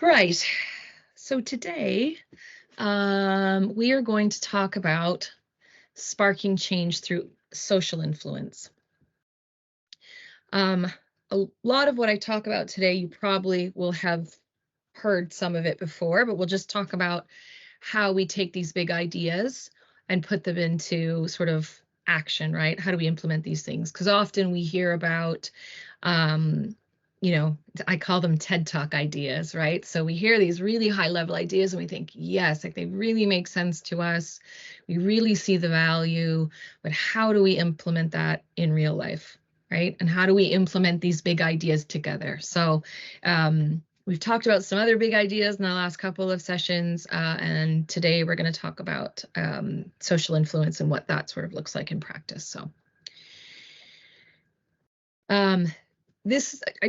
Right. So today, we are going to talk about sparking change through social influence. A lot of what I talk about today, you probably will have heard some of it before, but we'll just talk about how we take these big ideas and put them into sort of action, right? How do we implement these things? Because often we hear about, um, I call them TED Talk ideas, right? So we hear these really high level ideas and we think, yes, like they really make sense to us. We really see the value, but how do we implement that in real life, right? And how do we implement these big ideas together? So, we've talked about some other big ideas in the last couple of sessions, and today we're going to talk about social influence and what that sort of looks like in practice. So I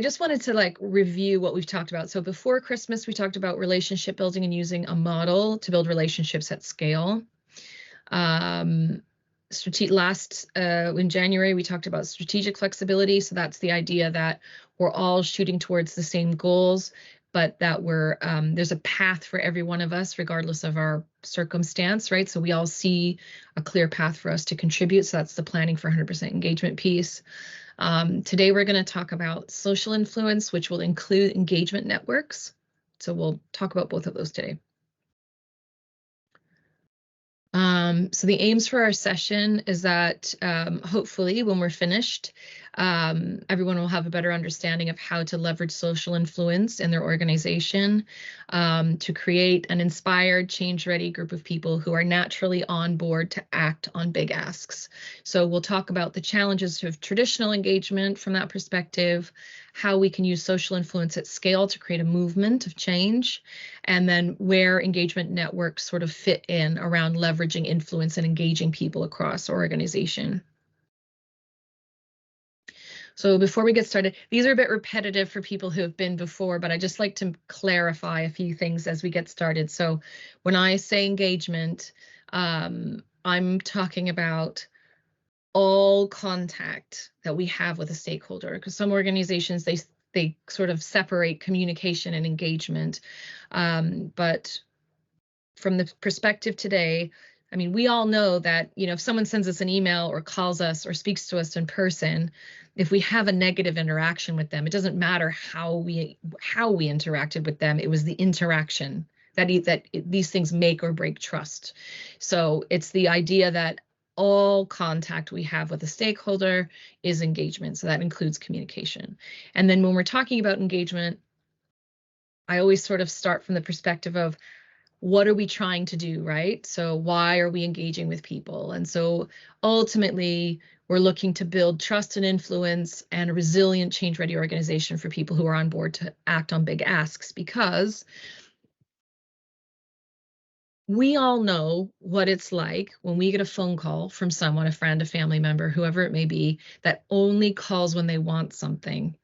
just wanted to review what we've talked about. So before Christmas, we talked about relationship building and using a model to build relationships at scale. In January, we talked about strategic flexibility. So that's the idea that we're all shooting towards the same goals, but that there's a path for every one of us, regardless of our circumstance, right? So we all see a clear path for us to contribute. So that's the planning for 100% engagement piece. Today, we're going to talk about social influence, which will include engagement networks. So we'll talk about both of those today. So the aims for our session is that hopefully when we're finished, everyone will have a better understanding of how to leverage social influence in their organization to create an inspired, change-ready group of people who are naturally on board to act on big asks. So we'll talk about the challenges of traditional engagement from that perspective, how we can use social influence at scale to create a movement of change, and then where engagement networks sort of fit in around leveraging influence and engaging people across our organization. So before we get started, these are a bit repetitive for people who have been before, but I just like to clarify a few things as we get started. So when I say engagement, I'm talking about all contact that we have with a stakeholder, because some organizations, they sort of separate communication and engagement. But from the perspective today, I mean, we all know that, if someone sends us an email or calls us or speaks to us in person, if we have a negative interaction with them, it doesn't matter how we interacted with them. It was the interaction that these things make or break trust. So it's the idea that all contact we have with a stakeholder is engagement. So that includes communication. And then when we're talking about engagement, I always sort of start from the perspective of, what are we trying to do, right? So why are we engaging with people? And so ultimately, we're looking to build trust and influence and a resilient, change-ready organization for people who are on board to act on big asks, because we all know what it's like when we get a phone call from someone, a friend, a family member, whoever it may be, that only calls when they want something.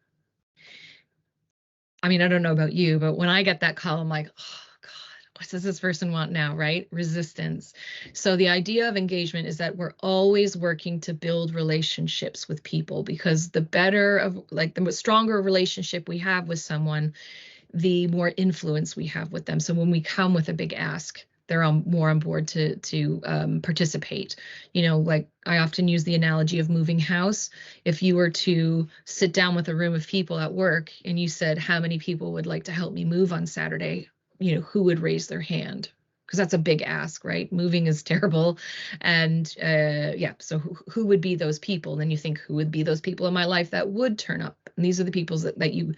I mean, I don't know about you, but when I get that call, I'm like, oh, what does this person want now, right? Resistance. So the idea of engagement is that we're always working to build relationships with people, because the stronger relationship we have with someone, the more influence we have with them. So when we come with a big ask, they're more on board to participate. Like I often use the analogy of moving house. If you were to sit down with a room of people at work and you said, how many people would like to help me move on Saturday? Who would raise their hand? Because that's a big ask, right? Moving is terrible. And so who would be those people? And then you think, who would be those people in my life that would turn up? And these are the people that you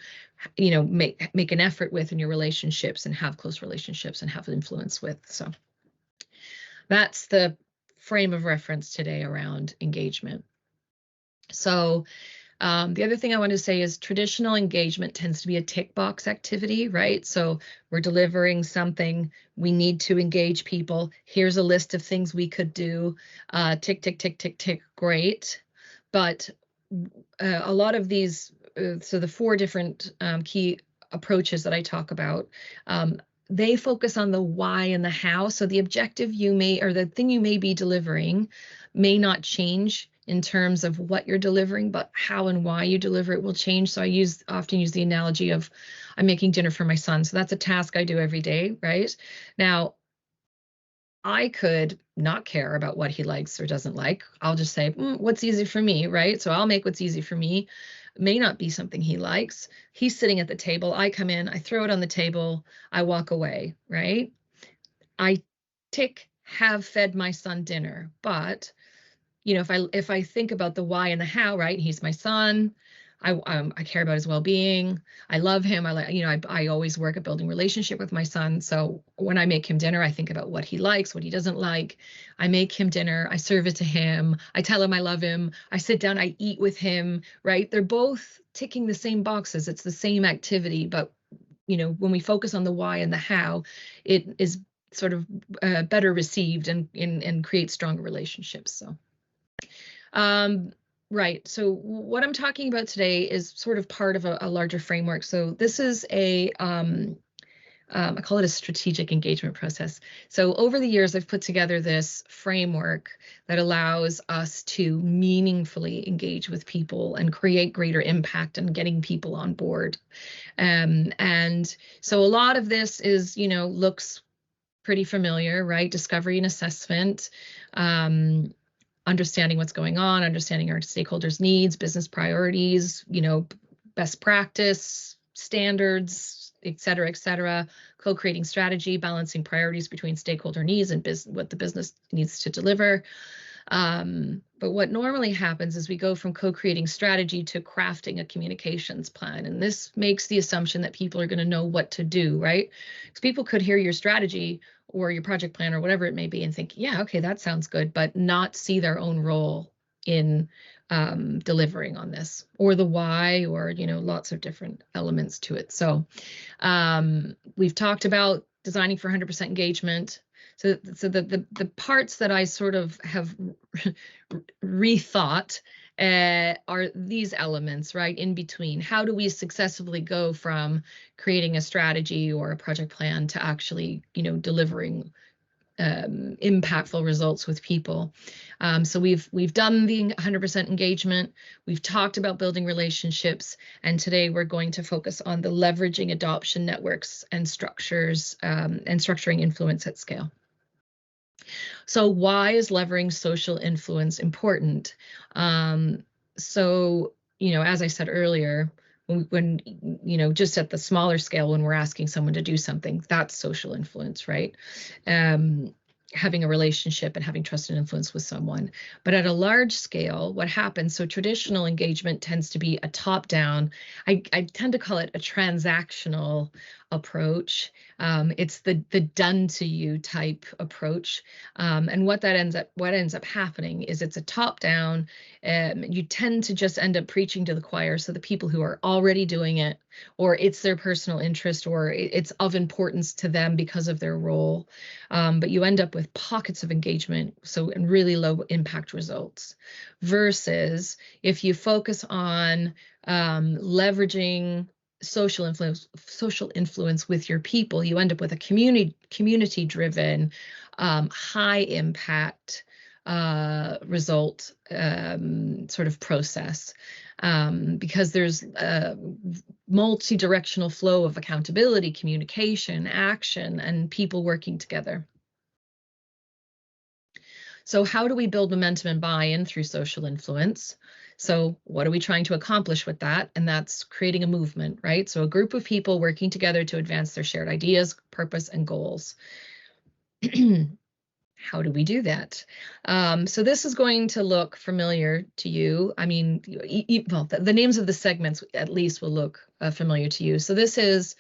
make an effort with in your relationships and have close relationships and have influence with. So that's the frame of reference today around engagement. So the other thing I want to say is traditional engagement tends to be a tick box activity, right? So we're delivering something, we need to engage people. Here's a list of things we could do. Tick, tick, tick, tick, tick, great. But a lot of these, so the 4 different key approaches that I talk about, they focus on the why and the how. So the objective the thing you may be delivering may not change in terms of what you're delivering, but how and why you deliver it will change. So I often use the analogy of I'm making dinner for my son. So that's a task I do every day, right? Now, I could not care about what he likes or doesn't like. I'll just say, what's easy for me, right? So I'll make what's easy for me. It may not be something he likes. He's sitting at the table. I come in, I throw it on the table, I walk away, right? I have fed my son dinner, but if I think about the why and the how, right? He's my son. I care about his well-being. I love him. I always work at building relationship with my son. So when I make him dinner, I think about what he likes, what he doesn't like. I make him dinner. I serve it to him. I tell him I love him. I sit down, I eat with him, right? They're both ticking the same boxes. It's the same activity, but when we focus on the why and the how, it is sort of better received and creates stronger relationships. So. Right. So what I'm talking about today is sort of part of a larger framework. So this is I call it a strategic engagement process. So over the years, I've put together this framework that allows us to meaningfully engage with people and create greater impact and getting people on board. And so a lot of this is, looks pretty familiar, right? Discovery and assessment, understanding what's going on, understanding our stakeholders' needs, business priorities, best practice, standards, et cetera, co-creating strategy, balancing priorities between stakeholder needs and what the business needs to deliver. But what normally happens is we go from co-creating strategy to crafting a communications plan. And this makes the assumption that people are going to know what to do, right? Because people could hear your strategy or your project plan or whatever it may be and think, yeah, okay, that sounds good, but not see their own role in delivering on this, or the why, or lots of different elements to it. So we've talked about designing for 100% engagement. So the parts that I sort of have rethought are these elements, right, in between. How do we successfully go from creating a strategy or a project plan to actually, delivering impactful results with people? So we've done the 100% engagement. We've talked about building relationships, and today we're going to focus on the leveraging adoption networks and structures and structuring influence at scale. So why is leveraging social influence important? So, as I said earlier, when just at the smaller scale, when we're asking someone to do something, that's social influence, right? Having a relationship and having trust and influence with someone. But at a large scale, what happens, so traditional engagement tends to be a top-down, I tend to call it a transactional approach. It's the done to you type approach. And what ends up happening is it's a top-down. You tend to just end up preaching to the choir. So the people who are already doing it, or it's their personal interest, or it's of importance to them because of their role. But you end up with pockets of engagement, and really low impact results. Versus if you focus on leveraging social influence with your people, you end up with a community driven, high impact result sort of process, because there's a multi-directional flow of accountability, communication, action, and people working together. So how do we build momentum and buy-in through social influence? So what are we trying to accomplish with that? And that's creating a movement, right? So a group of people working together to advance their shared ideas, purpose, and goals. How do we do that? So this is going to look familiar to you. I mean, well, the names of the segments at least will look familiar to you. So this is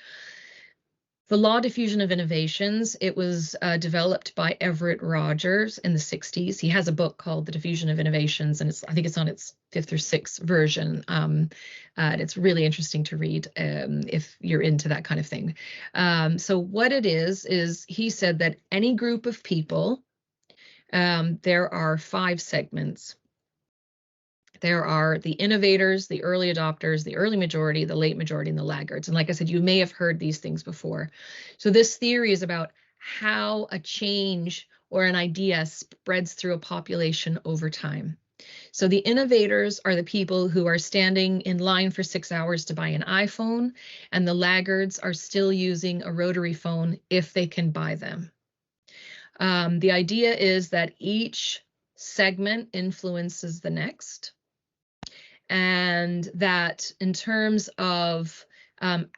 the Law Diffusion of Innovations. It was developed by Everett Rogers in the 60s. He has a book called The Diffusion of Innovations, and I think it's on its 5th or 6th version. And it's really interesting to read if you're into that kind of thing. So what it is he said that any group of people, there are 5 segments. There are the innovators, the early adopters, the early majority, the late majority, and the laggards. And like I said, you may have heard these things before. So this theory is about how a change or an idea spreads through a population over time. So the innovators are the people who are standing in line for 6 hours to buy an iPhone, and the laggards are still using a rotary phone if they can buy them. The idea is that each segment influences the next, and that in terms of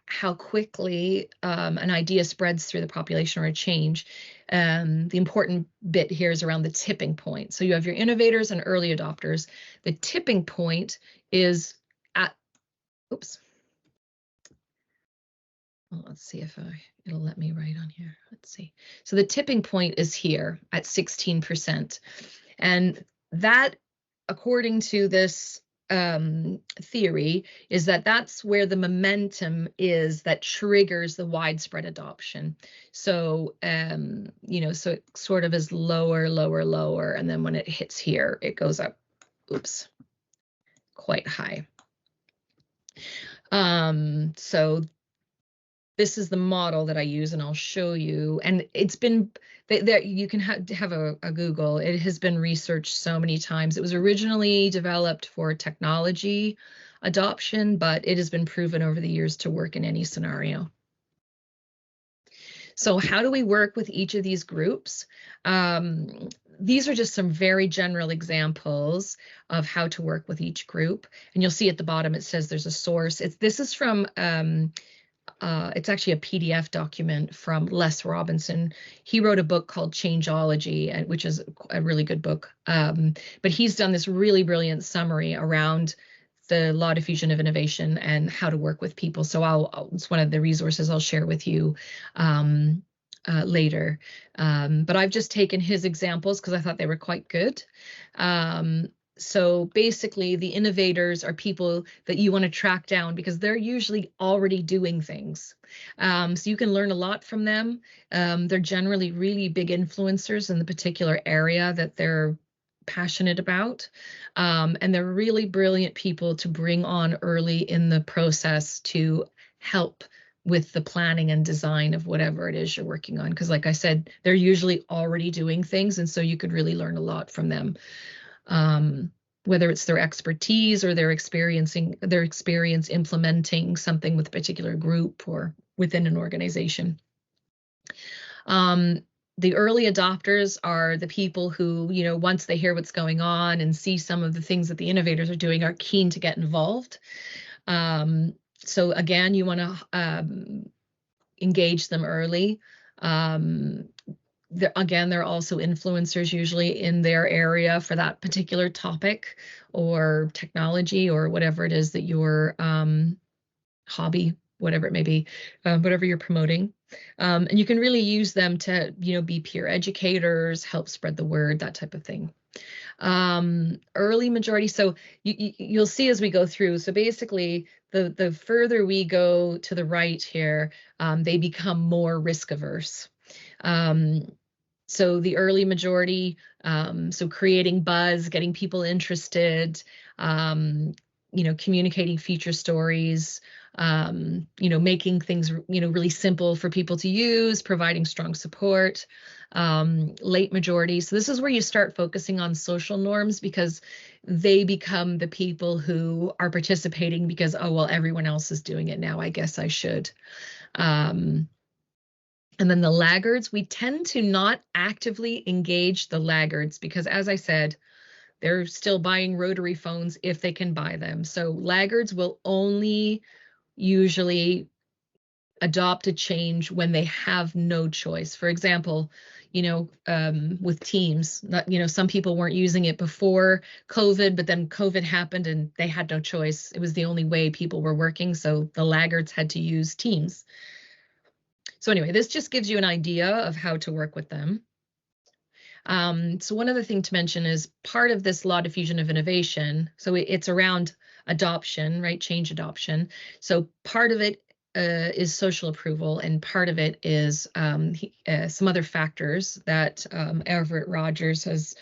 how quickly an idea spreads through the population or a change, the important bit here is around the tipping point. So you have your innovators and early adopters. The tipping point is at, oops. Well, let's see if it'll let me write on here. Let's see. So the tipping point is here at 16%. And that, according to this theory, is that that's where the momentum is that triggers the widespread adoption. So, you know, so it sort of is lower, lower, lower. And then when it hits here, it goes up, oops, quite high. So this is the model that I use, and I'll show you. And it's been that you can have a Google. It has been researched so many times. It was originally developed for technology adoption, but it has been proven over the years to work in any scenario. So how do we work with each of these groups? These are just some very general examples of how to work with each group. And you'll see at the bottom, it says there's a source. This is from it's actually a PDF document from Les Robinson. He wrote a book called Changeology, which is a really good book. But he's done this really brilliant summary around the law diffusion of innovation and how to work with people. So it's one of the resources I'll share with you later. But I've just taken his examples because I thought they were quite good. So basically, the innovators are people that you want to track down because they're usually already doing things. So you can learn a lot from them. They're generally really big influencers in the particular area that they're passionate about. And they're really brilliant people to bring on early in the process to help with the planning and design of whatever it is you're working on. Because like I said, they're usually already doing things. And so you could really learn a lot from them. Whether it's their expertise or their experience implementing something with a particular group or within an organization. The early adopters are the people who, you know, once they hear what's going on and see some of the things that the innovators are doing, are keen to get involved. So again, you want to engage them early. They're also influencers usually in their area for that particular topic or technology or whatever it is that your hobby, whatever it may be, whatever you're promoting. And you can really use them to, you know, be peer educators, help spread the word, that type of thing. Early majority. So you'll see as we go through. So basically, the further we go to the right here, they become more risk averse. So the early majority, so creating buzz, getting people interested, you know, communicating feature stories, you know, making things, you know, really simple for people to use, providing strong support. Late majority. So this is where you start focusing on social norms because they become the people who are participating because, oh, well, everyone else is doing it now, I guess I should. And then the laggards, we tend to not actively engage the laggards because, as I said, they're still buying rotary phones if they can buy them. So laggards will only usually adopt a change when they have no choice. For example, you know, with Teams, you know, some people weren't using it before COVID, but then COVID happened and they had no choice. It was the only way people were working. So the laggards had to use Teams. So anyway, this just gives you an idea of how to work with them. So one other thing to mention is part of this law diffusion of innovation. So it's around adoption, right? Change adoption. So part of it is social approval, and part of it is some other factors that Everett Rogers has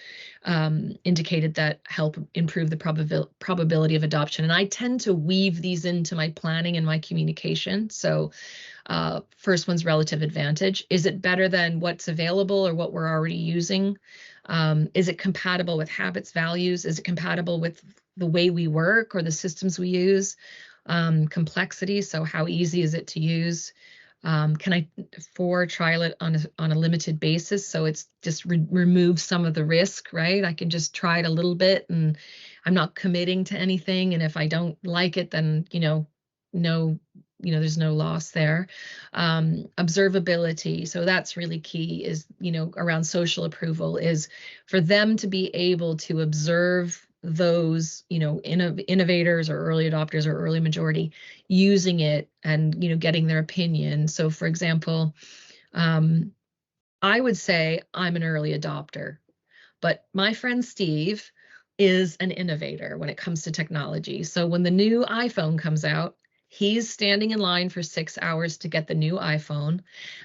indicated that help improve the probability of adoption. And I tend to weave these into my planning and my communication. So first one's relative advantage. Is it better than what's available or what we're already using? Is it compatible with habits, values? Is it compatible with the way we work or the systems we use? Complexity, so how easy is it to use? Can I trial it on a limited basis, so it's just remove some of the risk, right? I can just try it a little bit and I'm not committing to anything, and if I don't like it, then there's no loss there. Observability, so that's really key, is around social approval, is for them to be able to observe those innovators or early adopters or early majority using it and getting their opinion. So for example, I would say I'm an early adopter, but my friend Steve is an innovator when it comes to technology. So when the new iPhone comes out, he's standing in line for 6 hours to get the new iPhone,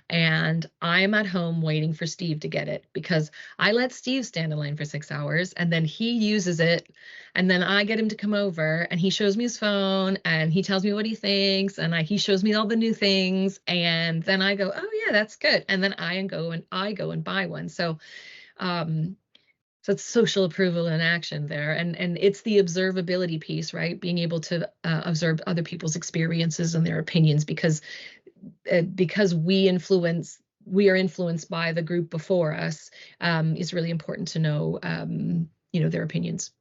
and I'm at home waiting for Steve to get it, because I let Steve stand in line for 6 hours and then he uses it, and then I get him to come over and he shows me his phone and he tells me what he thinks, and he shows me all the new things, and then I go, oh yeah, that's good, and then I go and buy one. So it's social approval in action there, and it's the observability piece, right? Being able to observe other people's experiences and their opinions, because we are influenced by the group before us. Is really important to know their opinions.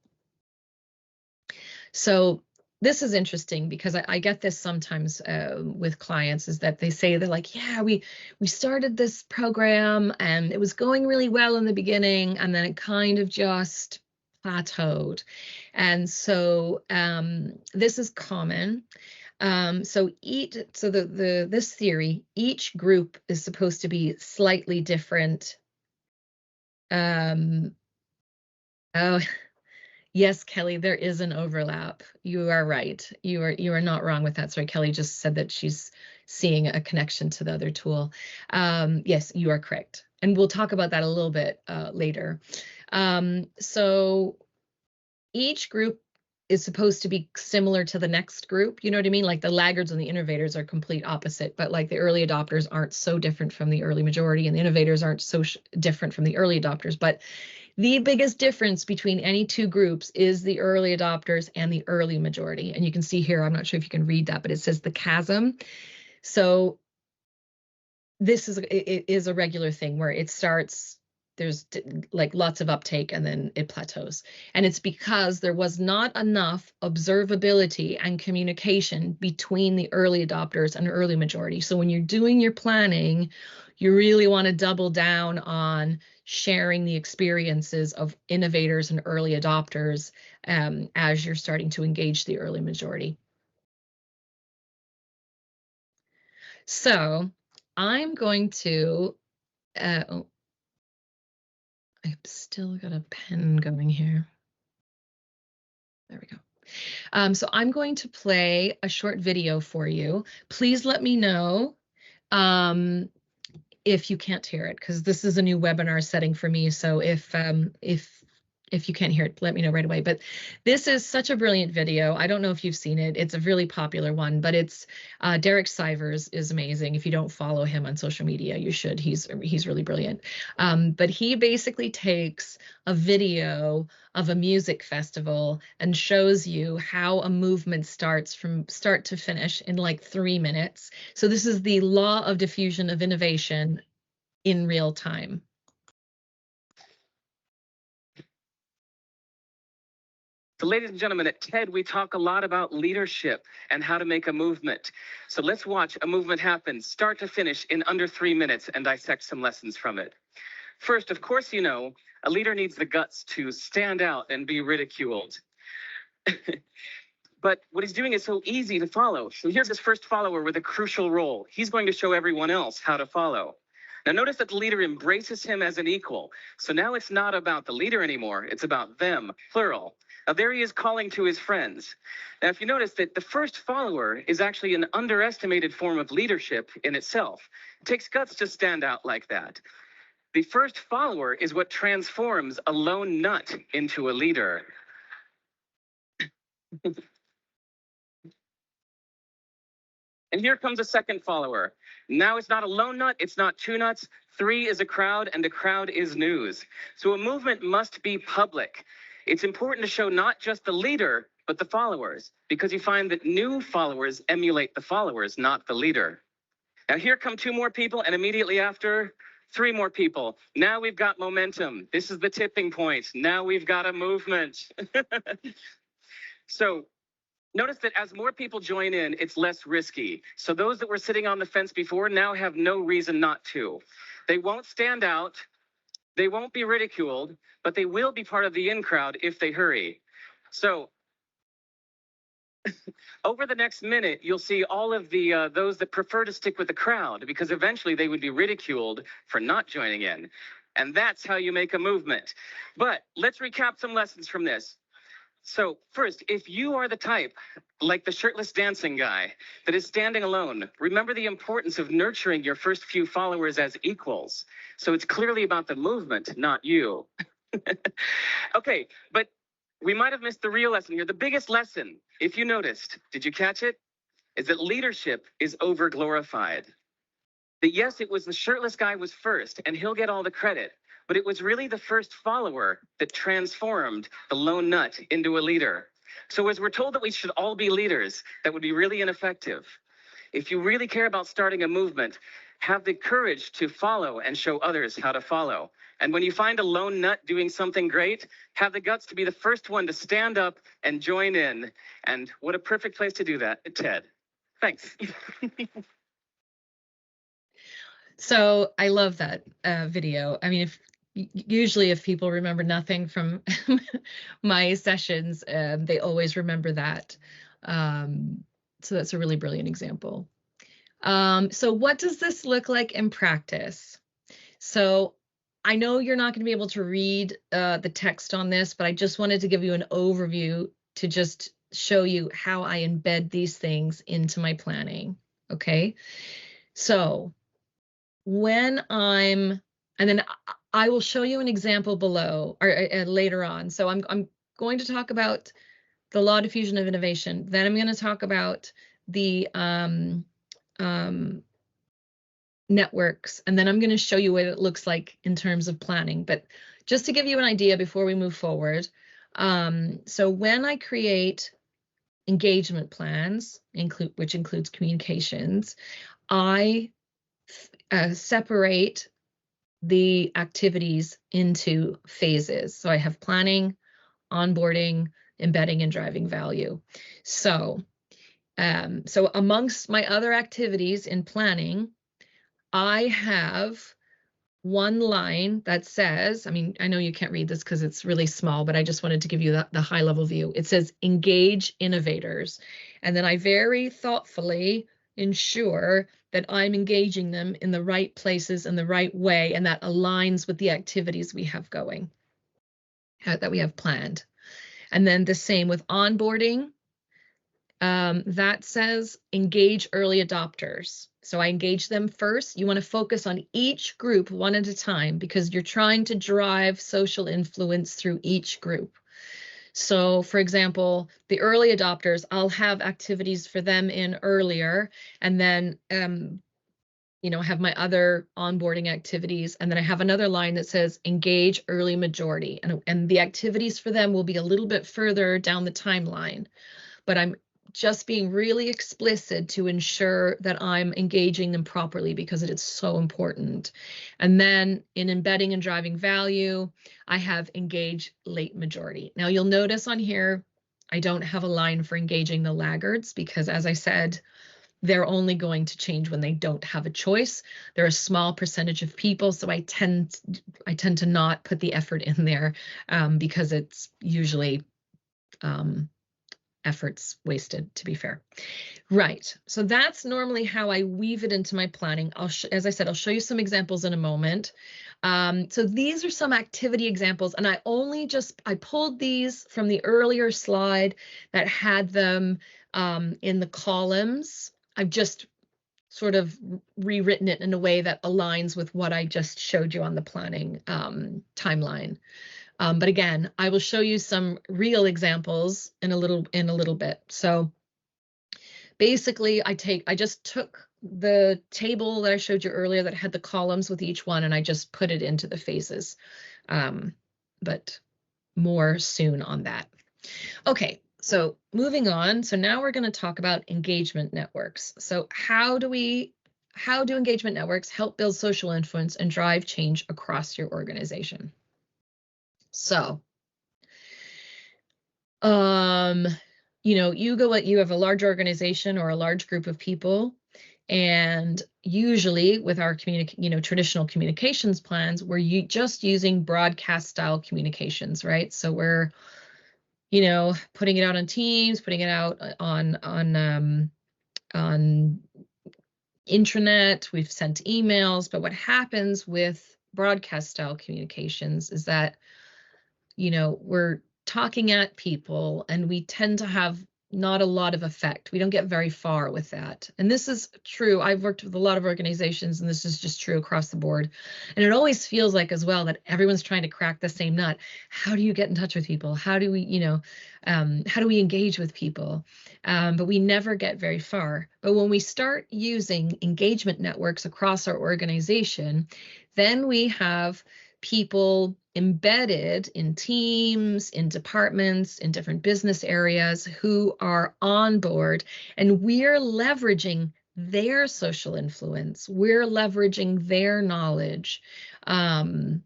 So this is interesting because I get this sometimes with clients, is that they say, they're like, yeah, we started this program and it was going really well in the beginning, and then it kind of just plateaued. And so this is common. This theory, each group is supposed to be slightly different. Oh, yes, Kelly, there is an overlap. You are right. You are not wrong with that. Sorry, Kelly just said that she's seeing a connection to the other tool. Yes, you are correct. And we'll talk about that a little bit later. So each group is supposed to be similar to the next group. You know what I mean? Like the laggards and the innovators are complete opposite, but like the early adopters aren't so different from the early majority, and the innovators aren't so different from the early adopters. But the biggest difference between any two groups is the early adopters and the early majority. And you can see here, I'm not sure if you can read that, but it says the chasm. So this is a regular thing where it starts, there's like lots of uptake and then it plateaus. And it's because there was not enough observability and communication between the early adopters and early majority. So when you're doing your planning, you really want to double down on sharing the experiences of innovators and early adopters as you're starting to engage the early majority. So I'm going to, I've still got a pen going here. There we go. So I'm going to play a short video for you. Please let me know if you can't hear it, because this is a new webinar setting for me. So if you can't hear it, let me know right away. But this is such a brilliant video. I don't know if you've seen it. It's a really popular one, but it's Derek Sivers is amazing. If you don't follow him on social media, you should. He's really brilliant. But he basically takes a video of a music festival and shows you how a movement starts from start to finish in like 3 minutes. So this is the law of diffusion of innovation in real time. So ladies and gentlemen, at TED, we talk a lot about leadership and how to make a movement. So let's watch a movement happen, start to finish, in under 3 minutes and dissect some lessons from it. First, of course, you know, a leader needs the guts to stand out and be ridiculed. But what he's doing is so easy to follow. So here's his first follower with a crucial role. He's going to show everyone else how to follow. Now notice that the leader embraces him as an equal. So now it's not about the leader anymore. It's about them, plural. Now, there he is calling to his friends. Now, if you notice that the first follower is actually an underestimated form of leadership in itself. It takes guts to stand out like that. The first follower is what transforms a lone nut into a leader. And here comes a second follower. Now it's not a lone nut, it's not two nuts. 3 is a crowd, and a crowd is news. So a movement must be public. It's important to show not just the leader, but the followers, because you find that new followers emulate the followers, not the leader. Now here come 2 more people, and immediately after, 3 more people. Now we've got momentum. This is the tipping point. Now we've got a movement. So notice that as more people join in, it's less risky. So those that were sitting on the fence before now have no reason not to. They won't stand out, they won't be ridiculed, but they will be part of the in crowd if they hurry. So over the next minute, you'll see all of the those that prefer to stick with the crowd, because eventually they would be ridiculed for not joining in. And that's how you make a movement. But let's recap some lessons from this. So first, if you are the type, like the shirtless dancing guy, that is standing alone, remember the importance of nurturing your first few followers as equals. So it's clearly about the movement, not you. Okay, but we might have missed the real lesson here. The biggest lesson, if you noticed, did you catch it? Is that leadership is over-glorified. That yes, it was the shirtless guy was first, and he'll get all the credit. But it was really the first follower that transformed the lone nut into a leader. So as we're told that we should all be leaders, that would be really ineffective. If you really care about starting a movement, have the courage to follow and show others how to follow. And when you find a lone nut doing something great, have the guts to be the first one to stand up and join in. And what a perfect place to do that, Ted. Thanks. So I love that video. I mean, usually if people remember nothing from my sessions, they always remember that. So that's a really brilliant example. So what does this look like in practice? So I know you're not going to be able to read the text on this, but I just wanted to give you an overview to just show you how I embed these things into my planning. Okay, so when and then I will show you an example below or later on. So I'm going to talk about the law of diffusion of innovation. Then I'm going to talk about the networks, and then I'm going to show you what it looks like in terms of planning. But just to give you an idea before we move forward, so when I create engagement plans, which includes communications, I separate the activities into phases. So I have planning, onboarding, embedding, and driving value. So amongst my other activities in planning, I have one line that says, I mean, I know you can't read this because it's really small, but I just wanted to give you the high level view. It says engage innovators. And then I very thoughtfully ensure that I'm engaging them in the right places in the right way, and that aligns with the activities we have going, that we have planned. And then the same with onboarding. That says engage early adopters. So I engage them first. You want to focus on each group one at a time because you're trying to drive social influence through each group. So for example, the early adopters, I'll have activities for them in earlier, and then have my other onboarding activities. And then I have another line that says engage early majority. And the activities for them will be a little bit further down the timeline. But I'm just being really explicit to ensure that I'm engaging them properly because it is so important. And then in embedding and driving value, I have engage late majority. Now you'll notice on here, I don't have a line for engaging the laggards because, as I said, they're only going to change when they don't have a choice. They're a small percentage of people, so I tend to not put the effort in there because it's usually efforts wasted, to be fair. Right. So that's normally how I weave it into my planning. As I said, I'll show you some examples in a moment. So these are some activity examples, and I pulled these from the earlier slide that had them in the columns. I've just sort of rewritten it in a way that aligns with what I just showed you on the planning timeline. But again, I will show you some real examples in a little bit. So basically, I just took the table that I showed you earlier that had the columns with each one, and I just put it into the phases. But more soon on that. Okay, so moving on. So now we're going to talk about engagement networks. So how do engagement networks help build social influence and drive change across your organization? So, you have a large organization or a large group of people, and usually with our traditional communications plans, we're just using broadcast style communications, right? So we're putting it out on Teams, putting it out on intranet, we've sent emails, but what happens with broadcast style communications is that, we're talking at people and we tend to have not a lot of effect. We don't get very far with that. And this is true. I've worked with a lot of organizations, and this is just true across the board. And it always feels like as well that everyone's trying to crack the same nut. How do you get in touch with people? How do we, how do we engage with people? But we never get very far. But when we start using engagement networks across our organization, then we have people embedded in teams, in departments, in different business areas who are on board, and we're leveraging their social influence. We're leveraging their knowledge. Yeah,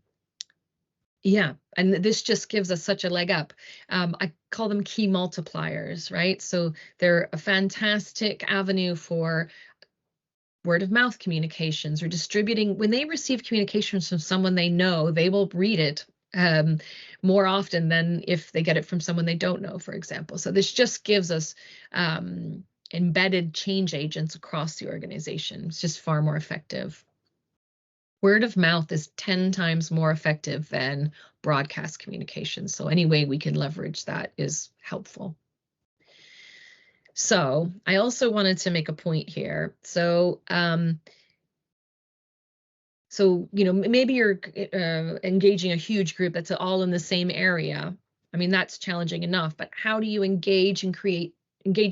and this just gives us such a leg up. I call them key multipliers, right? So they're a fantastic avenue for word of mouth communications or distributing. When they receive communications from someone they know, they will read it more often than if they get it from someone they don't know, for example. So this just gives us embedded change agents across the organization. It's just far more effective. Word of mouth is 10 times more effective than broadcast communications. So any way we can leverage that is helpful. So I also wanted to make a point here. So, maybe you're engaging a huge group that's all in the same area. I mean, that's challenging enough, but how do you engage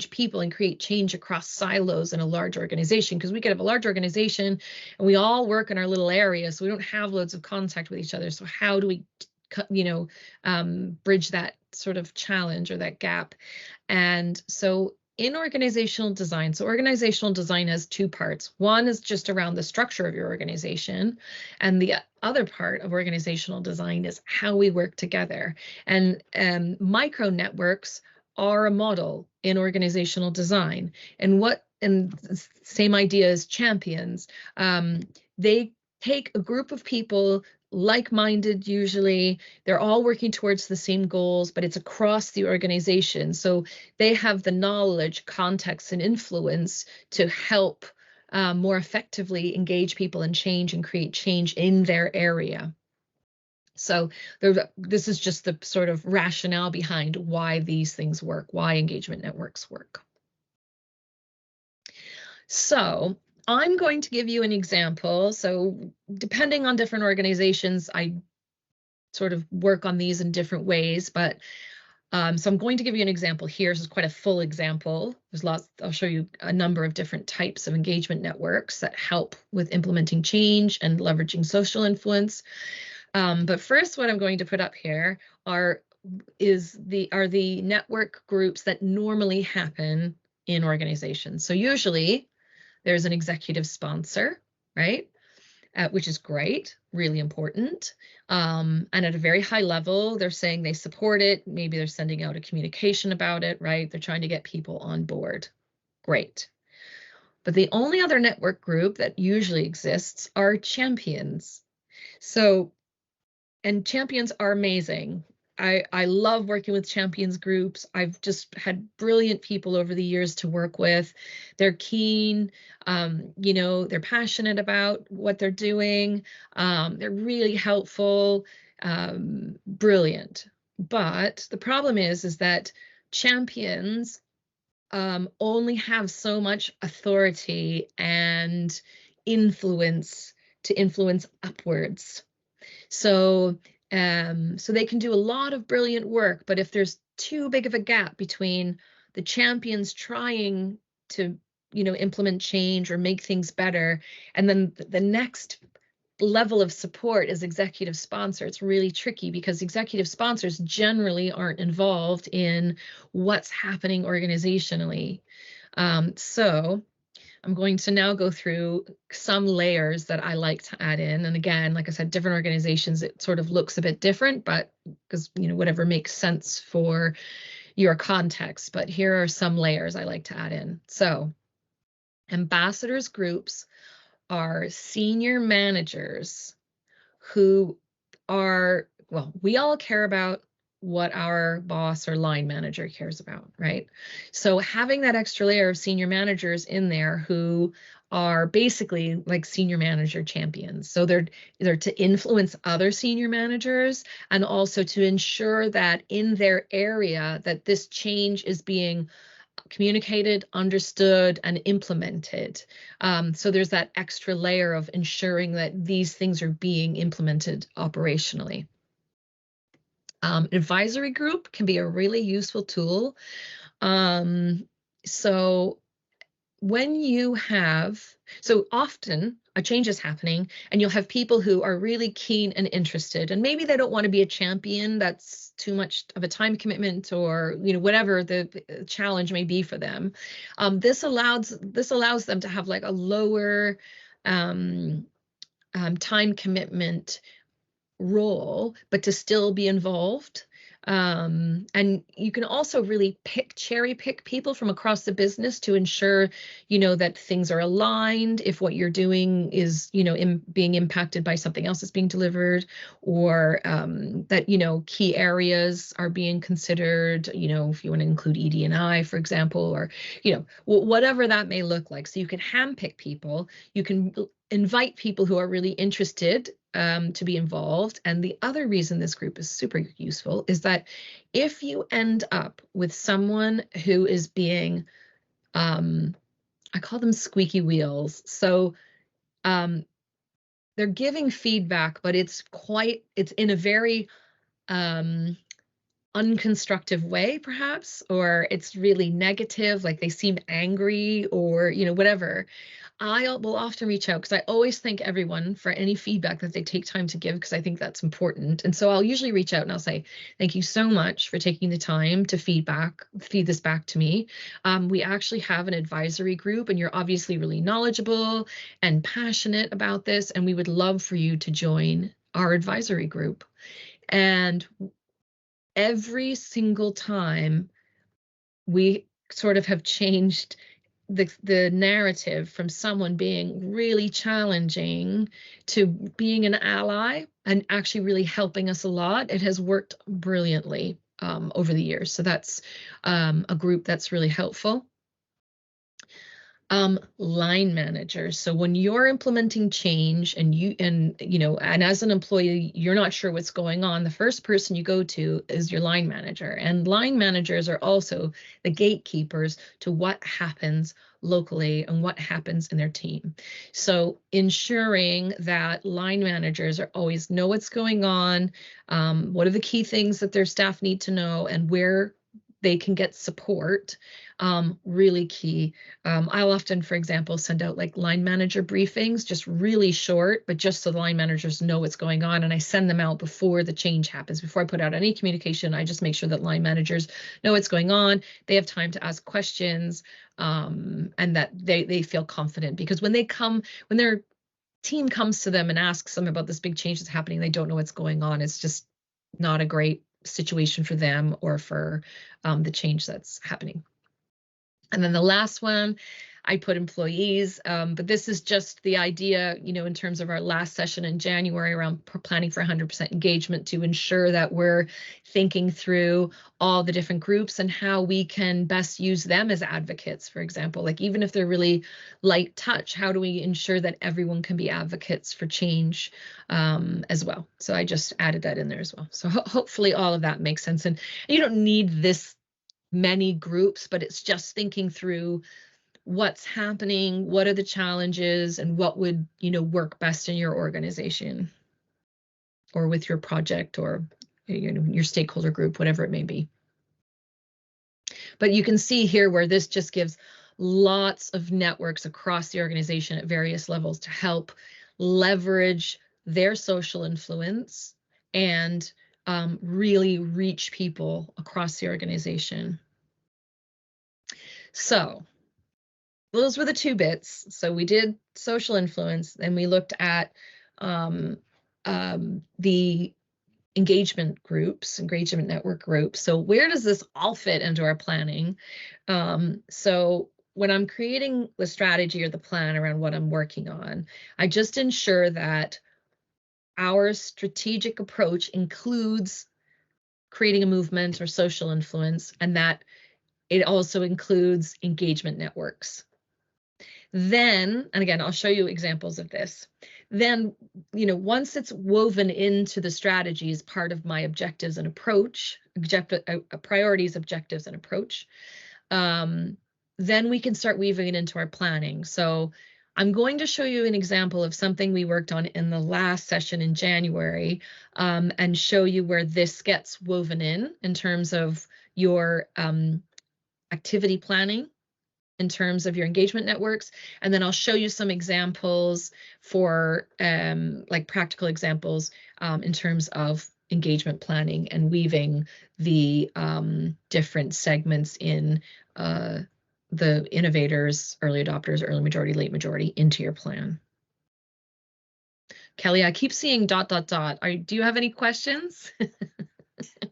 people and create change across silos in a large organization? Because we could have a large organization and we all work in our little area, so we don't have loads of contact with each other. So how do we, bridge that sort of challenge or that gap? And so in organizational design, so organizational design has two parts. One is just around the structure of your organization, and the other part of organizational design is how we work together. And micro networks are a model in organizational design. And same idea as champions. They take a group of people, like-minded usually, they're all working towards the same goals, but it's across the organization. So they have the knowledge, context, and influence to help more effectively engage people in change and create change in their area. So this is just the sort of rationale behind why these things work, why engagement networks work. So I'm going to give you an example. So depending on different organizations, I sort of work on these in different ways, but so I'm going to give you an example here. This is quite a full example. There's lots. I'll show you a number of different types of engagement networks that help with implementing change and leveraging social influence. But first, what I'm going to put up here are the network groups that normally happen in organizations. So usually there's an executive sponsor, right? Which is great, really important. And at a very high level, they're saying they support it. Maybe they're sending out a communication about it, right? They're trying to get people on board. Great. But the only other network group that usually exists are champions. So, and champions are amazing. I love working with champions groups. I've just had brilliant people over the years to work with. They're keen, they're passionate about what they're doing. They're really helpful, brilliant. But the problem is that champions only have so much authority and influence to influence upwards. So so they can do a lot of brilliant work, but if there's too big of a gap between the champions trying to, implement change or make things better, and then the next level of support is executive sponsor, it's really tricky because executive sponsors generally aren't involved in what's happening organizationally. So I'm going to now go through some layers that I like to add in. And again, like I said, different organizations, it sort of looks a bit different, but because, whatever makes sense for your context. But here are some layers I like to add in. So ambassadors groups are senior managers who are, well, we all care about what our boss or line manager cares about, right? So having that extra layer of senior managers in there who are basically like senior manager champions. So they're to influence other senior managers and also to ensure that in their area that this change is being communicated, understood, and implemented. So there's that extra layer of ensuring that these things are being implemented operationally. Advisory group can be a really useful tool. So when you have, so often a change is happening and you'll have people who are really keen and interested, and maybe they don't want to be a champion. That's too much of a time commitment, or whatever the challenge may be for them. This allows them to have like a lower time commitment role, but to still be involved. And you can also really cherry pick people from across the business to ensure, that things are aligned. If what you're doing is, being impacted by something else that's being delivered, or that, key areas are being considered, if you want to include ED&I, for example, or, whatever that may look like. So you can handpick people, you can invite people who are really interested to be involved. And the other reason this group is super useful is that if you end up with someone who is being, I call them squeaky wheels. So they're giving feedback, but it's in a very unconstructive way, perhaps, or it's really negative, like they seem angry, or whatever. I will often reach out because I always thank everyone for any feedback that they take time to give, because I think that's important. And so I'll usually reach out and I'll say, thank you so much for taking the time to feed this back to me. We actually have an advisory group and you're obviously really knowledgeable and passionate about this, and we would love for you to join our advisory group. And every single time we sort of have changed the narrative from someone being really challenging to being an ally and actually really helping us a lot. It has worked brilliantly over the years. So that's a group that's really helpful. Line managers. So when you're implementing change and as an employee, you're not sure what's going on, the first person you go to is your line manager. And line managers are also the gatekeepers to what happens locally and what happens in their team. So ensuring that line managers always know what's going on, what are the key things that their staff need to know, and where they can get support, really key. I'll often, for example, send out like line manager briefings, just really short, but just so the line managers know what's going on. And I send them out before the change happens. Before I put out any communication, I just make sure that line managers know what's going on. They have time to ask questions, and that they feel confident, because when their team comes to them and asks them about this big change that's happening, they don't know what's going on. It's just not a great situation for them or for the change that's happening. And then the last one, I put employees, but this is just the idea, in terms of our last session in January around planning for 100% engagement, to ensure that we're thinking through all the different groups and how we can best use them as advocates. For example, like even if they're really light touch, how do we ensure that everyone can be advocates for change as well? So I just added that in there as well. So hopefully all of that makes sense. And you don't need this many groups, but it's just thinking through what's happening, what are the challenges, and what would, work best in your organization or with your project or, your stakeholder group, whatever it may be. But you can see here where this just gives lots of networks across the organization at various levels to help leverage their social influence and really reach people across the organization. So those were the two bits. So we did social influence, and we looked at the engagement network groups. So where does this all fit into our planning? So when I'm creating the strategy or the plan around what I'm working on, I just ensure that our strategic approach includes creating a movement or social influence, and that it also includes engagement networks. Then, and again, I'll show you examples of this. Then, once it's woven into the strategy as part of my objectives and approach, priorities, objectives, and approach, then we can start weaving it into our planning. So I'm going to show you an example of something we worked on in the last session in January, and show you where this gets woven in terms of your activity planning, in terms of your engagement networks. And then I'll show you some examples for like practical examples in terms of engagement planning and weaving the different segments in the innovators, early adopters, early majority, late majority into your plan. Kelly, I keep seeing ... Do you have any questions?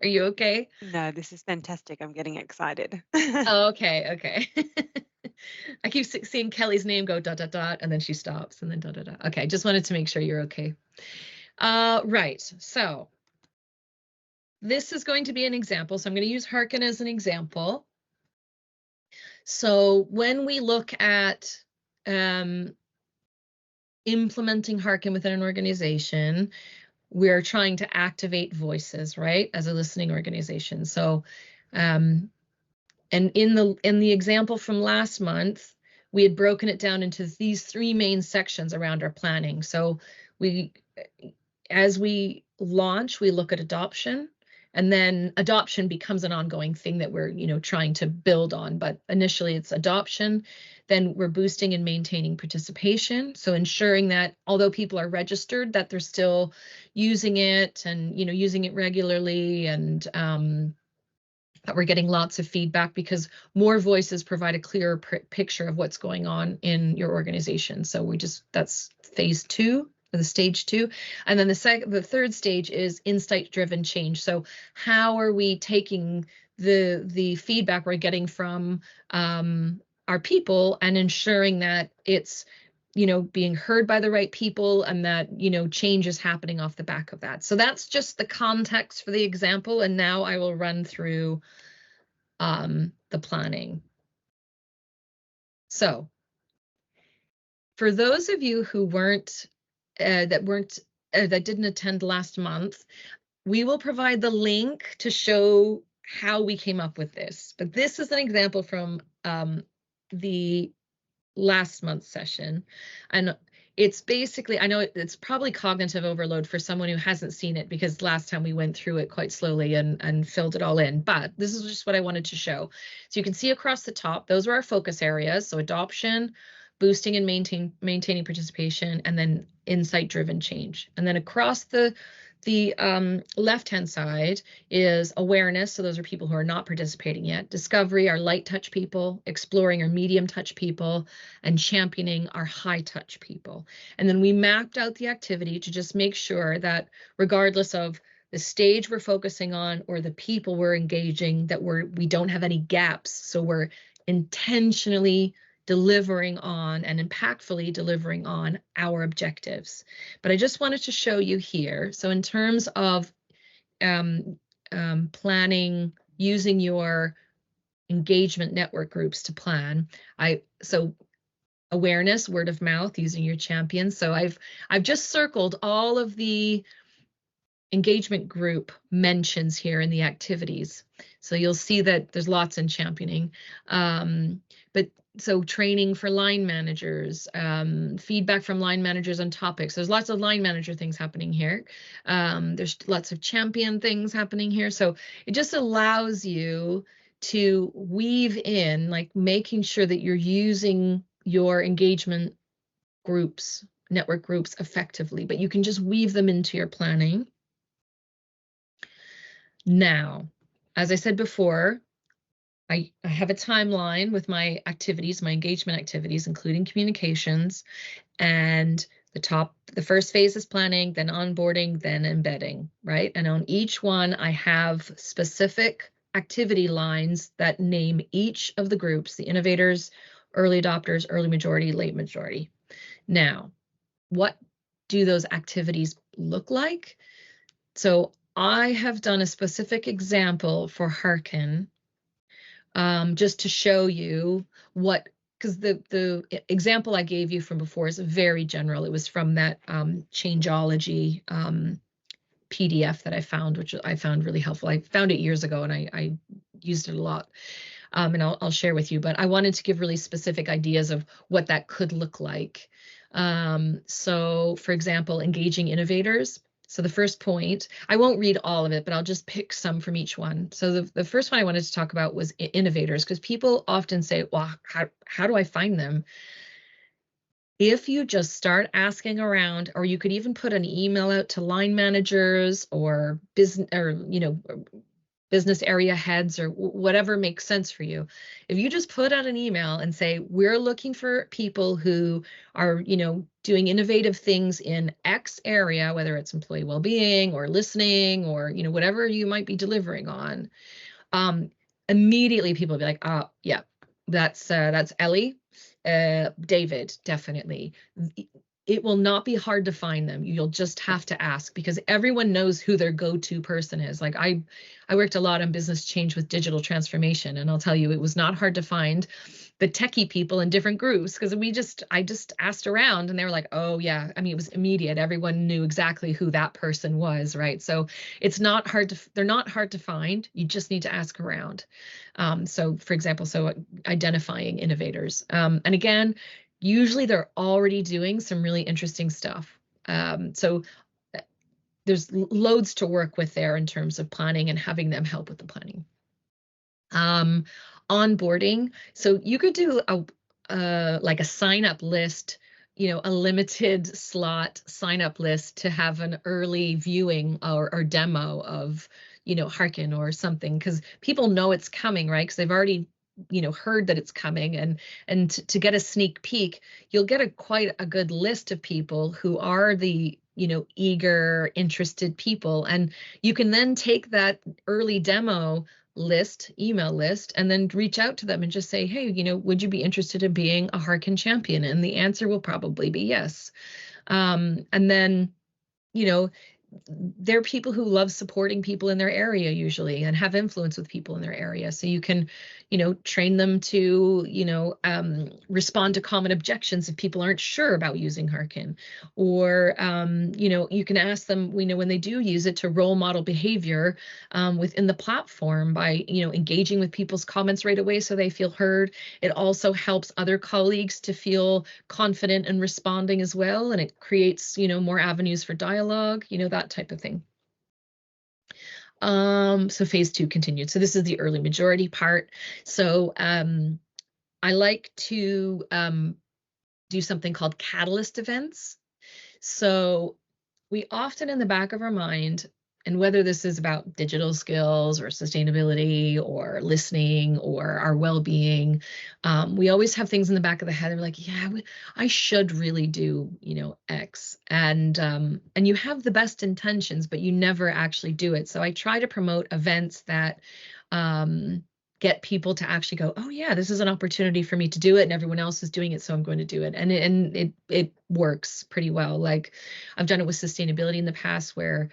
Are you okay? No, this is fantastic. I'm getting excited. Oh, okay. I keep seeing Kelly's name go ... and then she stops and then ... Okay, just wanted to make sure you're okay. Right, so this is going to be an example. So I'm going to use Harkn as an example. So when we look at implementing Harkn within an organization, we're trying to activate voices, right, as a listening organization. So and in the example from last month, we had broken it down into these three main sections around our planning. So as we launch, we look at adoption, and then adoption becomes an ongoing thing that we're, trying to build on. But initially it's adoption. Then we're boosting and maintaining participation. So ensuring that although people are registered, that they're still using it and, using it regularly, and that we're getting lots of feedback, because more voices provide a clearer picture of what's going on in your organization. So that's phase 2, the stage 2. And then the third stage is insight-driven change. So how are we taking the feedback we're getting from our people and ensuring that it's being heard by the right people, and that, change is happening off the back of that. So that's just the context for the example. And now I will run through the planning. So for those of you who that didn't attend last month, we will provide the link to show how we came up with this. But this is an example from the last month's session, and it's basically, I know it's probably cognitive overload for someone who hasn't seen it, because last time we went through it quite slowly and filled it all in, but this is just what I wanted to show. So you can see across the top, those are our focus areas. So adoption, boosting and maintaining participation, and then insight-driven change. And then across the left-hand side is awareness. So those are people who are not participating yet. Discovery, our light touch people. Exploring, our medium touch people. And championing, our high touch people. And then we mapped out the activity to just make sure that regardless of the stage we're focusing on or the people we're engaging, that we don't have any gaps. So we're intentionally delivering on and impactfully delivering on our objectives. But I just wanted to show you here. So in terms of planning, using your engagement network groups to plan, so awareness, word of mouth, using your champions. So I've just circled all of the engagement group mentions here in the activities. So you'll see that there's lots in championing. But so training for line managers, feedback from line managers on topics. There's lots of line manager things happening here. There's lots of champion things happening here. So it just allows you to weave in, like making sure that you're using your engagement groups, network groups effectively, but you can just weave them into your planning. Now, as I said before, I have a timeline with my activities, my engagement activities, including communications, and the first phase is planning, then onboarding, then embedding, right? And on each one, I have specific activity lines that name each of the groups, the innovators, early adopters, early majority, late majority. Now, what do those activities look like? So I have done a specific example for Harkn, just to show you what, because the example I gave you from before is very general. It was from that Changeology PDF that I found, which I found really helpful. I found it years ago and I used it a lot. And I'll share with you, but I wanted to give really specific ideas of what that could look like. So for example, engaging innovators. So the first point, I won't read all of it, but I'll just pick some from each one. So the first one I wanted to talk about was innovators, because people often say, well, how do I find them? If you just start asking around, or you could even put an email out to line managers or business, or business area heads, or whatever makes sense for you. If you just put out an email and say, we're looking for people who are, doing innovative things in X area, whether it's employee well-being or listening or, whatever you might be delivering on, immediately people will be like, oh, yeah, that's Ellie, David, definitely. It will not be hard to find them. You'll just have to ask, because everyone knows who their go-to person is. Like I worked a lot on business change with digital transformation, and I'll tell you, it was not hard to find the techie people in different groups, because I just asked around and they were like, oh yeah, I mean, it was immediate. Everyone knew exactly who that person was, right? So it's not hard to, they're not hard to find. You just need to ask around. So for example, identifying innovators. And again, usually they're already doing some really interesting stuff. So there's loads to work with there in terms of planning and having them help with the planning. Onboarding. So you could do like a sign up list, a limited slot sign up list to have an early viewing or demo of, Harkn or something, because people know it's coming, right? Because they've already heard that it's coming, and to get a sneak peek, you'll get quite a good list of people who are the eager, interested people, and you can then take that early demo list, email list, and then reach out to them and just say, hey, would you be interested in being a Harkn champion? And the answer will probably be yes. And then they're people who love supporting people in their area usually, and have influence with people in their area. So you can, train them to, respond to common objections if people aren't sure about using Harkn. Or, you can ask them, when they do use it, to role model behavior within the platform by, engaging with people's comments right away so they feel heard. It also helps other colleagues to feel confident in responding as well. And it creates, more avenues for dialogue, that type of thing. So phase 2 continued. So this is the early majority part. So I like to do something called catalyst events. So we often, in the back of our mind, and whether this is about digital skills or sustainability or listening or our well-being, we always have things in the back of the head. We're like, yeah, I should really do, X. And you have the best intentions, but you never actually do it. So I try to promote events that get people to actually go, oh yeah, this is an opportunity for me to do it, and everyone else is doing it, so I'm going to do it. And it works pretty well. Like I've done it with sustainability in the past, where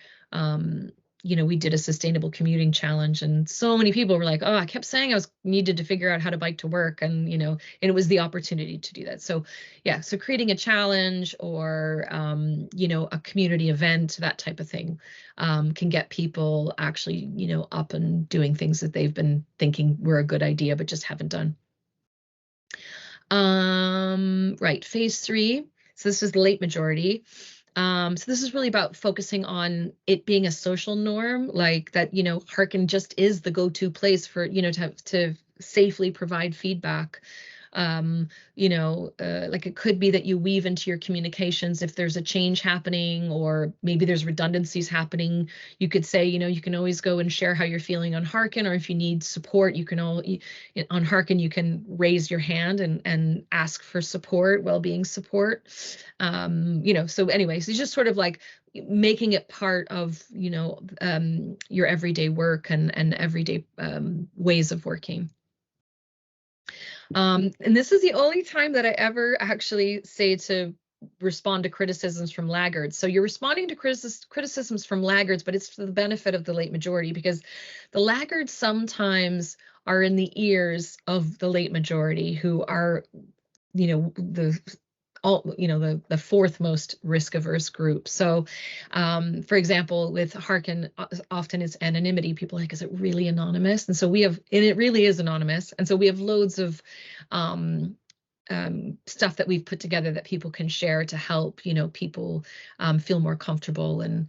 we did a sustainable commuting challenge, and so many people were like, oh, I kept saying I needed to figure out how to bike to work, and and it was the opportunity to do that. So yeah, so creating a challenge or a community event, that type of thing, can get people actually up and doing things that they've been thinking were a good idea but just haven't done. Right, phase 3. So this is the late majority. So this is really about focusing on it being a social norm, like that, Harkn just is the go-to place for, to safely provide feedback. Like it could be that you weave into your communications if there's a change happening, or maybe there's redundancies happening. You could say, you can always go and share how you're feeling on Harkn, or if you need support, you can on Harkn, you can raise your hand and ask for support, well-being support. So anyways, it's just sort of like making it part of, your everyday work and everyday ways of working. And this is the only time that I ever actually say to respond to criticisms from laggards. So you're responding to criticisms from laggards, but it's for the benefit of the late majority, because the laggards sometimes are in the ears of the late majority, who are, the fourth most risk averse group. So for example, with Harkn, often it's anonymity. People are like, is it really anonymous? And so and it really is anonymous. And so we have loads of stuff that we've put together that people can share to help people feel more comfortable and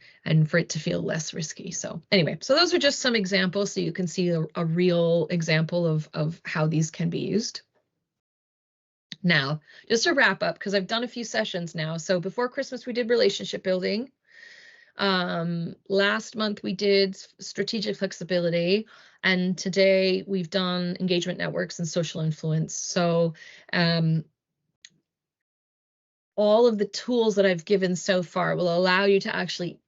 for it to feel less risky. So anyway, so those are just some examples, so you can see a real example of how these can be used. Now, just to wrap up, because I've done a few sessions now. So before Christmas, we did relationship building. Last month, we did strategic flexibility. And today, we've done engagement networks and social influence. So all of the tools that I've given so far will allow you to actually,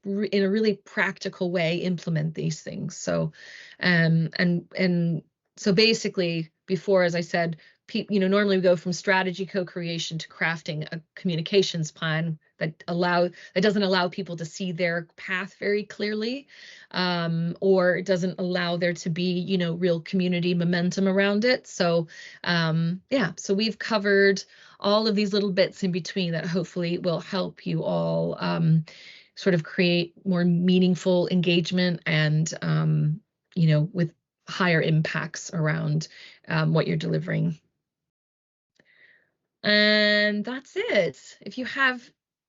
in a really practical way, implement these things. So, and so basically, before, as I said, normally we go from strategy co-creation to crafting a communications plan that doesn't allow people to see their path very clearly, or it doesn't allow there to be, real community momentum around it. So, so we've covered all of these little bits in between that hopefully will help you all sort of create more meaningful engagement and, with higher impacts around what you're delivering. And that's it. If you have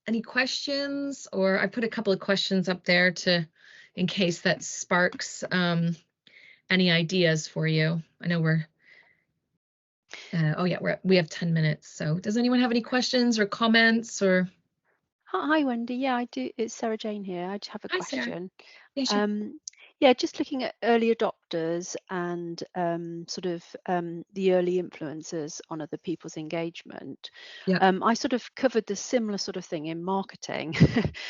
any questions, or I put a couple of questions up there in case that sparks any ideas for you. I know we have 10 minutes. So does anyone have any questions or comments or? Hi, Wendy. Yeah, I do. It's Sarah Jane here. I just have a Hi, Sarah. question. Yeah, sure. Yeah, just looking at early adopters and sort of the early influencers on other people's engagement. Yeah. I sort of covered the similar sort of thing in marketing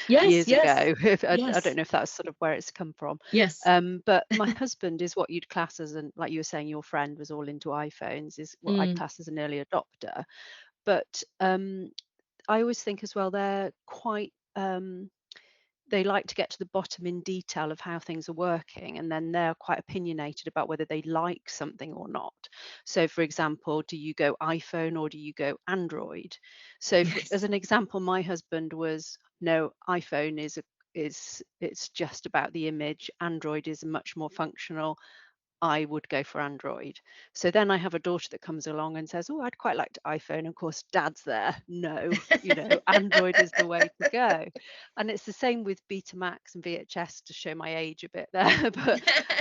Yes, years ago. I yes. don't know if that's sort of where it's come from. Yes. But my husband is what you'd class as, like you were saying, your friend was all into iPhones, is what I'd class as an early adopter. But I always think as well, they're quite they like to get to the bottom in detail of how things are working, and then they're quite opinionated about whether they like something or not. So for example, do you go iPhone or do you go Android? So Yes. as an example, my husband was, no, iPhone it's just about the image. Android is much more functional. I would go for Android. So then I have a daughter that comes along and says, oh, I'd quite like to iPhone. Of course, dad's there. No, Android is the way to go. And it's the same with Betamax and VHS, to show my age a bit there,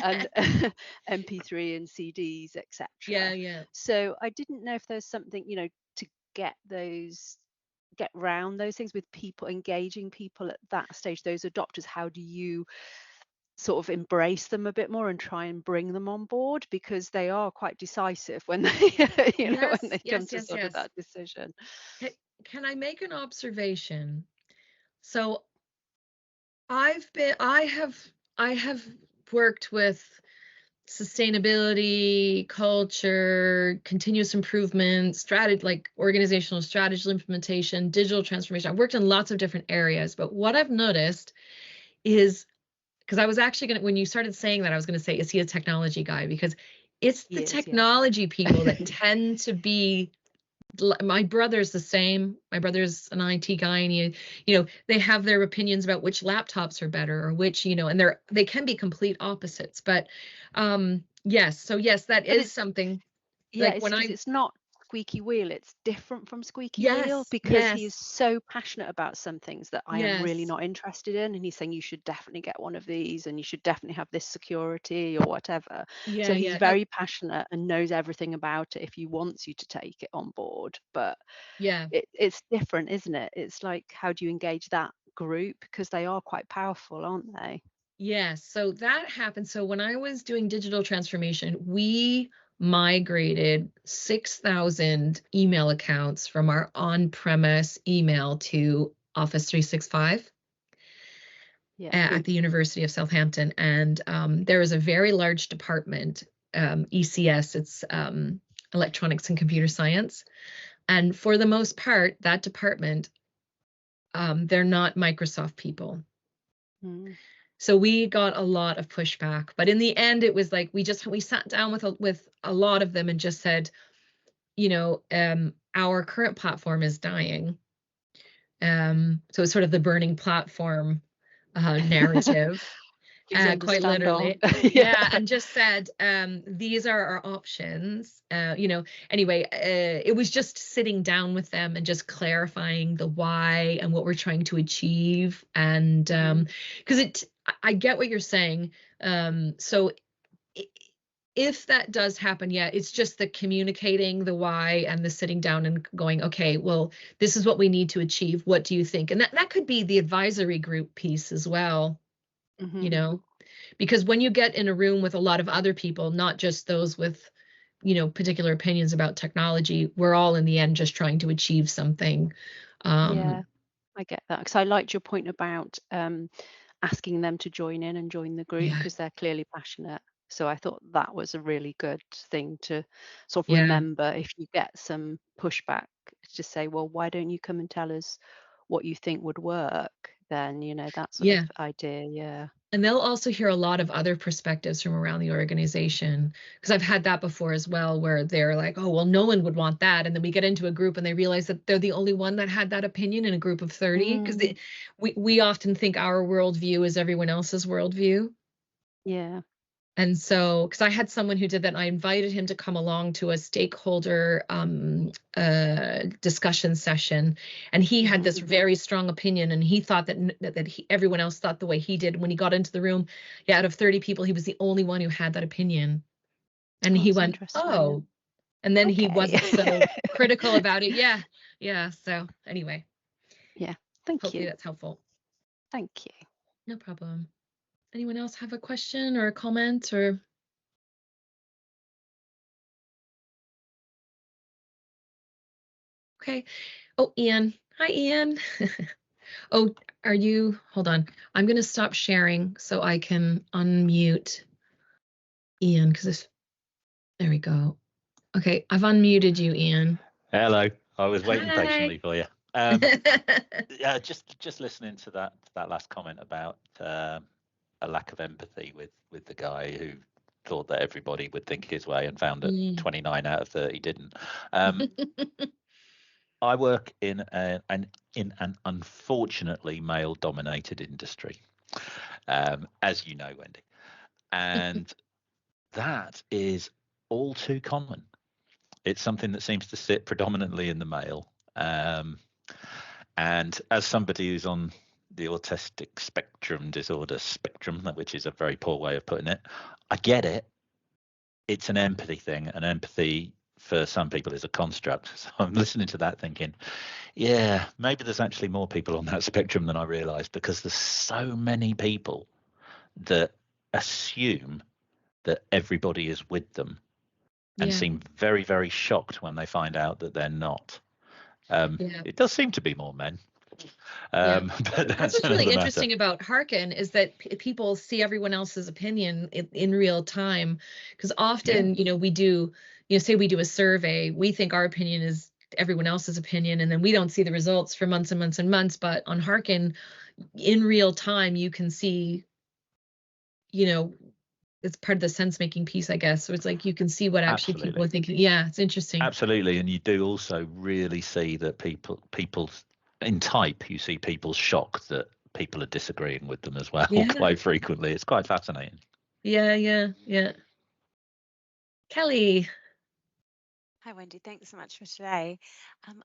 and MP3 and CDs, etc. Yeah. So I didn't know if there's something, to get round those things with people, engaging people at that stage, those adopters. How do you sort of embrace them a bit more and try and bring them on board, because they are quite decisive when they when they come to sort of that decision. Can I make an observation? So I have worked with sustainability, culture, continuous improvement, strategy, like organizational strategy implementation, digital transformation. I've worked in lots of different areas, but what I've noticed is, because I was actually going to, when you started saying that, I was going to say, is he a technology guy? Because it's the He is, yeah. technology people that tend to be, my brother's the same. My brother's an IT guy, and they have their opinions about which laptops are better or which, and they can be complete opposites. But yes, so yes, that But is it's something Yeah, like it's when because I, it's not squeaky wheel. It's different from squeaky wheel yes, because he is yes, so passionate about some things that I am really yes, not interested in. And he's saying you should definitely get one of these and you should definitely have this security or whatever. So yeah, he's yeah, no, very passionate and knows everything about it if he wants you to take it on board. But yeah. it's different, isn't it? It's like, how do you engage that group? Because they are quite powerful, aren't they? Yes, so that happened. So when I was doing digital transformation, we migrated 6,000 email accounts from our on-premise email to Office 365 Yeah. at the University of Southampton. And there is a very large department, ECS, it's Electronics and Computer Science. And for the most part, that department, they're not Microsoft people. Mm. So we got a lot of pushback, but in the end, it was like we sat down with a lot of them and just said, our current platform is dying. So it's sort of the burning platform narrative, Please quite understand our. literally. Yeah. Yeah, and just said, these are our options. Anyway, it was just sitting down with them and just clarifying the why and what we're trying to achieve. And Mhm. because I get what you're saying. So if that does happen, yeah, it's just the communicating the why and the sitting down and going, okay, well, this is what we need to achieve. What do you think? And that could be the advisory group piece as well, Mhm. because when you get in a room with a lot of other people, not just those with, particular opinions about technology, we're all in the end just trying to achieve something. Yeah, Um, I get that. Because I liked your point about asking them to join in and join the group yeah, because they're clearly passionate. So I thought that was a really good thing to sort of yeah, remember if you get some pushback to say, well, why don't you come and tell us what you think would work? Then, that sort of yeah. idea. Yeah. And they'll also hear a lot of other perspectives from around the organization. Because I've had that before as well, where they're like, oh, well, no one would want that. And then we get into a group and they realize that they're the only one that had that opinion in a group of 30. Because Mm, we often think our worldview is everyone else's worldview. yeah. And so, because I had someone who did that, and I invited him to come along to a stakeholder discussion session, and he had Hmm. this very strong opinion, and he thought that everyone else thought the way he did. When he got into the room, yeah, out of 30 people, he was the only one who had that opinion, and Oh, he that's went, interesting. "Oh," and then he Okay. wasn't so critical about it. Yeah, yeah. So anyway, Yeah. Thank hopefully you. that's helpful. Thank you. No problem. Anyone else have a question or a comment or? Okay. Oh, Ian. Hi, Ian. Oh, hold on. I'm going to stop sharing so I can unmute Ian because there we go. Okay, I've unmuted you, Ian. Hello. I was waiting Hi. patiently for you. Yeah, just listening to that last comment about a lack of empathy with the guy who thought that everybody would think his way and found that 29 out of 30 didn't. I work in an unfortunately male-dominated industry, as you know, Wendy, and that is all too common. It's something that seems to sit predominantly in the male. And as somebody who's on the autistic spectrum disorder spectrum, which is a very poor way of putting it, I get it. It's an empathy thing, and empathy for some people is a construct. So I'm listening to that thinking, yeah, maybe there's actually more people on that spectrum than I realized, because there's so many people that assume that everybody is with them and Yeah, seem very, very shocked when they find out that they're not. yeah. It does seem to be more men. But That's that's what's really another matter. interesting about Harkn is that people see everyone else's opinion in real time. Because often, we do, say we do a survey, we think our opinion is everyone else's opinion, and then we don't see the results for months and months and months. But on Harkn, in real time, you can see, it's part of the sense making piece, I guess. So it's like you can see what actually people are thinking. Yeah, it's interesting. Absolutely. And you do also really see that people in type, you see people shocked that people are disagreeing with them as well. Quite frequently. It's quite fascinating. Yeah. Kelly. Hi, Wendy. Thanks so much for today.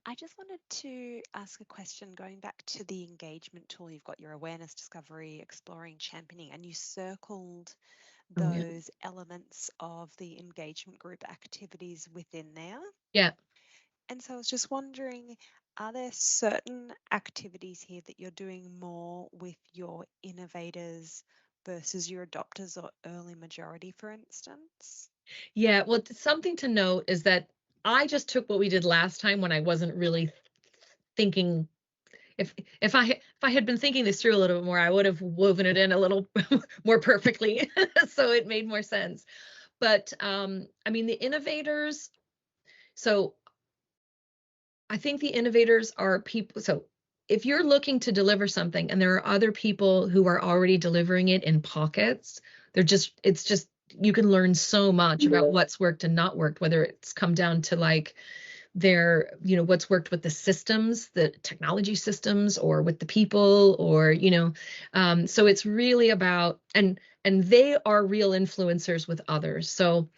I just wanted to ask a question going back to the engagement tool. You've got your awareness, discovery, exploring, championing, and you circled those elements of the engagement group activities within there. Yeah. And so I was just wondering, are there certain activities here that you're doing more with your innovators versus your adopters or early majority, for instance? Yeah, well, something to note is that I just took what we did last time when I wasn't really thinking. If I had been thinking this through a little bit more, I would have woven it in a little more perfectly, so it made more sense. But I mean, the innovators. So I think the innovators are people. So if you're looking to deliver something and there are other people who are already delivering it in pockets, it's just you can learn so much about what's worked and not worked, whether it's come down to like what's worked with the systems, the technology systems, or with the people, or so it's really about, and they are real influencers with others. So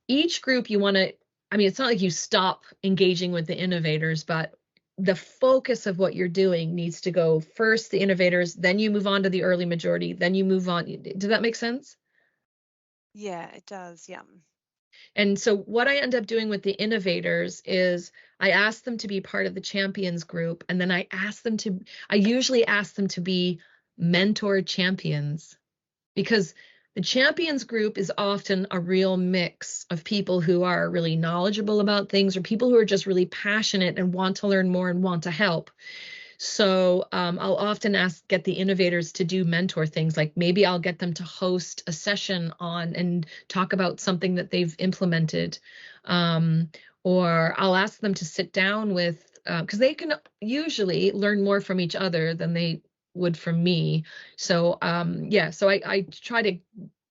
each group you want to, it's not like you stop engaging with the innovators, but the focus of what you're doing needs to go first the innovators, then you move on to the early majority, then you move on. Does that make sense? Yeah, it does. Yeah. And so what I end up doing with the innovators is I ask them to be part of the champions group. And then I usually ask them to be mentor champions, because the champions group is often a real mix of people who are really knowledgeable about things, or people who are just really passionate and want to learn more and want to help. So I'll often get the innovators to do mentor things, like maybe I'll get them to host a session on and talk about something that they've implemented. Or I'll ask them to sit down with, because they can usually learn more from each other than they would from me. So so I try to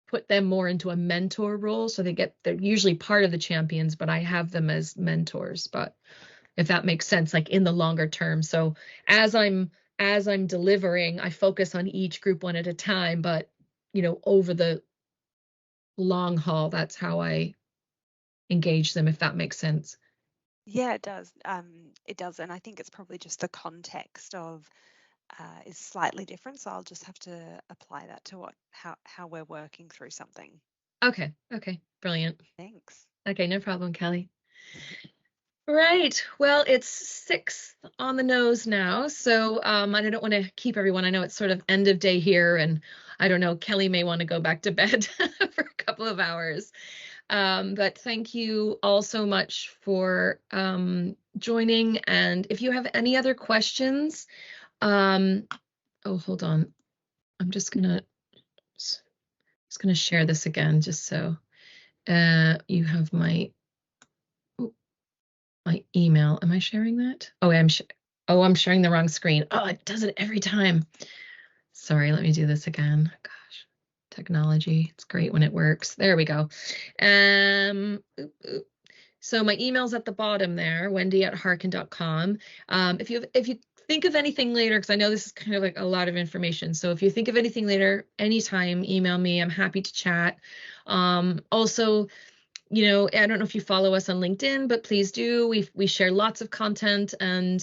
put them more into a mentor role. So they're usually part of the champions, but I have them as mentors. But if that makes sense, like in the longer term. So as I'm delivering, I focus on each group one at a time, but over the long haul, that's how I engage them, if that makes sense. Yeah, it does. It does. And I think it's probably just the context of is slightly different. So I'll just have to apply that to how we're working through something. Okay, brilliant. Thanks. Okay, no problem, Kelly. Right. Well, it's 6 on the nose now, so I don't want to keep everyone. I know it's sort of end of day here, and I don't know, Kelly may want to go back to bed for a couple of hours. But thank you all so much for joining. And if you have any other questions, hold on. I'm just gonna share this again, just so you have my email. Am I sharing that? Oh, I'm sharing the wrong screen. Oh, it does it every time. Sorry, let me do this again. Gosh, technology. It's great when it works. There we go. So my email's at the bottom there, wendy@harkn.com. If you think of anything later, because I know this is kind of like a lot of information. So if you think of anything later, anytime, email me. I'm happy to chat. Also, I don't know if you follow us on LinkedIn, but please do. We share lots of content, and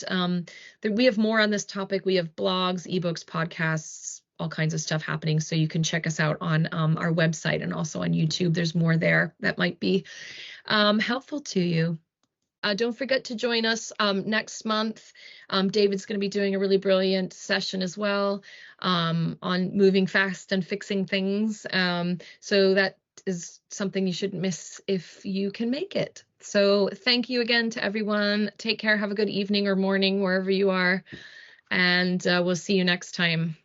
we have more on this topic. We have blogs, ebooks, podcasts, all kinds of stuff happening. So you can check us out on our website and also on YouTube. There's more there that might be helpful to you. Don't forget to join us next month. David's going to be doing a really brilliant session as well on moving fast and fixing things. So that is something you shouldn't miss if you can make it. So thank you again to everyone. Take care. Have a good evening or morning wherever you are. and we'll see you next time.